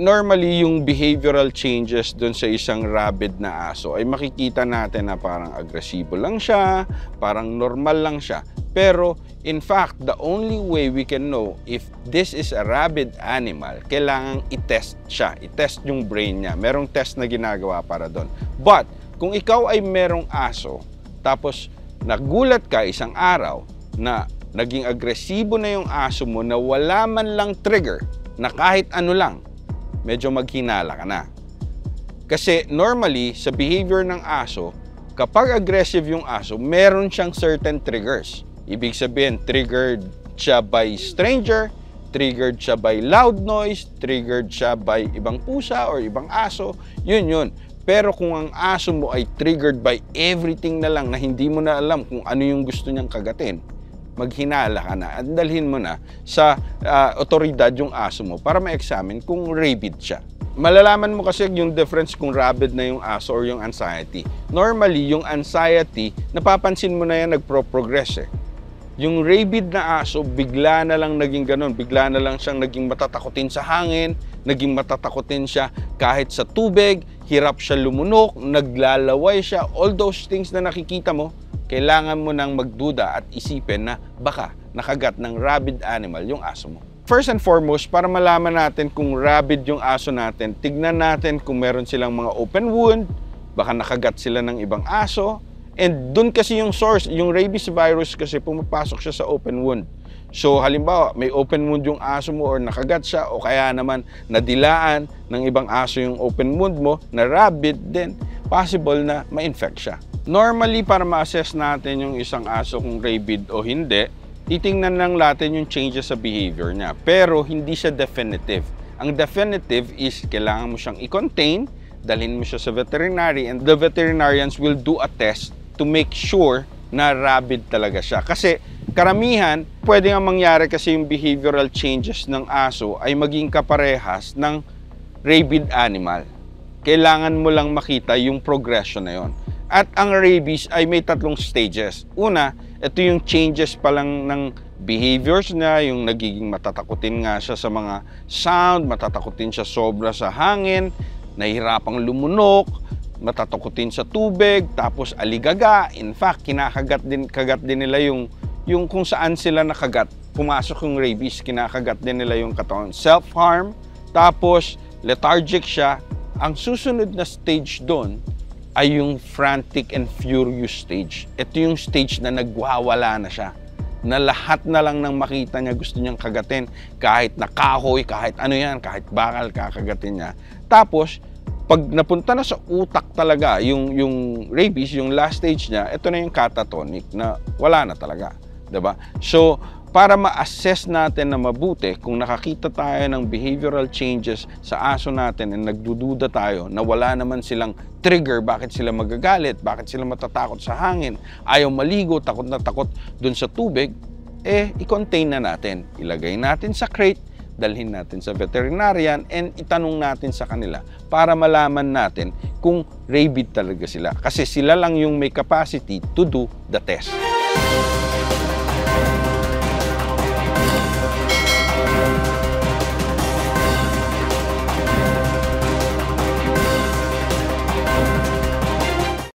Normally, yung behavioral changes dun sa isang rabid na aso ay makikita natin na parang agresibo lang siya, parang normal lang siya. Pero, in fact, the only way we can know if this is a rabid animal, kailangang i-test siya. I-test yung brain niya. Merong test na ginagawa para doon. But, kung ikaw ay merong aso, tapos nagulat ka isang araw na naging agresibo na yung aso mo na wala man lang trigger, na kahit ano lang, medyo maghinala ka na. Kasi normally, sa behavior ng aso, kapag aggressive yung aso, meron siyang certain triggers. Ibig sabihin, triggered siya by stranger, triggered siya by loud noise, triggered siya by ibang pusa or ibang aso, yun. Pero kung ang aso mo ay triggered by everything na lang na hindi mo na alam kung ano yung gusto niyang kagatin, maghinala ka na at dalhin mo na sa otoridad yung aso mo para ma-examine kung rabid siya. Malalaman mo kasi yung difference kung rabid na yung aso or yung anxiety. Normally, yung anxiety, napapansin mo na yan nagpo-progress eh. Yung rabid na aso, bigla na lang naging ganun. Bigla na lang siyang naging matatakotin sa hangin, naging matatakotin siya kahit sa tubig, hirap siya lumunok, naglalaway siya. All those things na nakikita mo, kailangan mo nang magduda at isipin na baka nakagat ng rabid animal yung aso mo. First and foremost, para malaman natin kung rabid yung aso natin, tignan natin kung meron silang mga open wound, baka nakagat sila ng ibang aso, and dun kasi yung source, yung rabies virus kasi pumapasok siya sa open wound. So halimbawa, may open wound yung aso mo or nakagat siya o kaya naman nadilaan ng ibang aso yung open wound mo na rabid, then possible na ma-infect siya. Normally, para ma-assess natin yung isang aso kung rabid o hindi, titingnan lang natin yung changes sa behavior niya. Pero hindi siya definitive. Ang definitive is kailangan mo siyang i-contain, dalhin mo siya sa veterinary, and the veterinarians will do a test to make sure na rabid talaga siya. Kasi karamihan, pwede nga mangyari kasi yung behavioral changes ng aso ay maging kaparehas ng rabid animal. Kailangan mo lang makita yung progression na yon. At ang rabies ay may tatlong stages. Una, ito yung changes pa lang ng behaviors niya, yung nagiging matatakutin nga siya sa mga sound, matatakutin siya sobra sa hangin, nahihirapang lumunok, matatakutin sa tubig, tapos aligaga. In fact, kagat din nila yung kung saan sila nakagat. Pumasok yung rabies, kinakagat din nila yung katawan. Self-harm, tapos lethargic siya. Ang susunod na stage doon ay yung frantic and furious stage. Ito yung stage na nagwawala na siya. Na lahat na lang ng makita niya gusto niyang kagatin. Kahit nakahoy, kahit ano yan, kahit bakal kakagatin niya. Tapos, pag napunta na sa utak talaga yung rabies, yung last stage niya, ito na yung catatonic na wala na talaga. Diba? So, para ma-assess natin na mabuti kung nakakita tayo ng behavioral changes sa aso natin and nagdududa tayo na wala naman silang trigger, bakit sila magagalit, bakit sila matatakot sa hangin, ayaw maligo, takot na takot dun sa tubig, i-contain na natin. Ilagay natin sa crate, dalhin natin sa veterinarian, and itanong natin sa kanila para malaman natin kung rabid talaga sila. Kasi sila lang yung may capacity to do the test.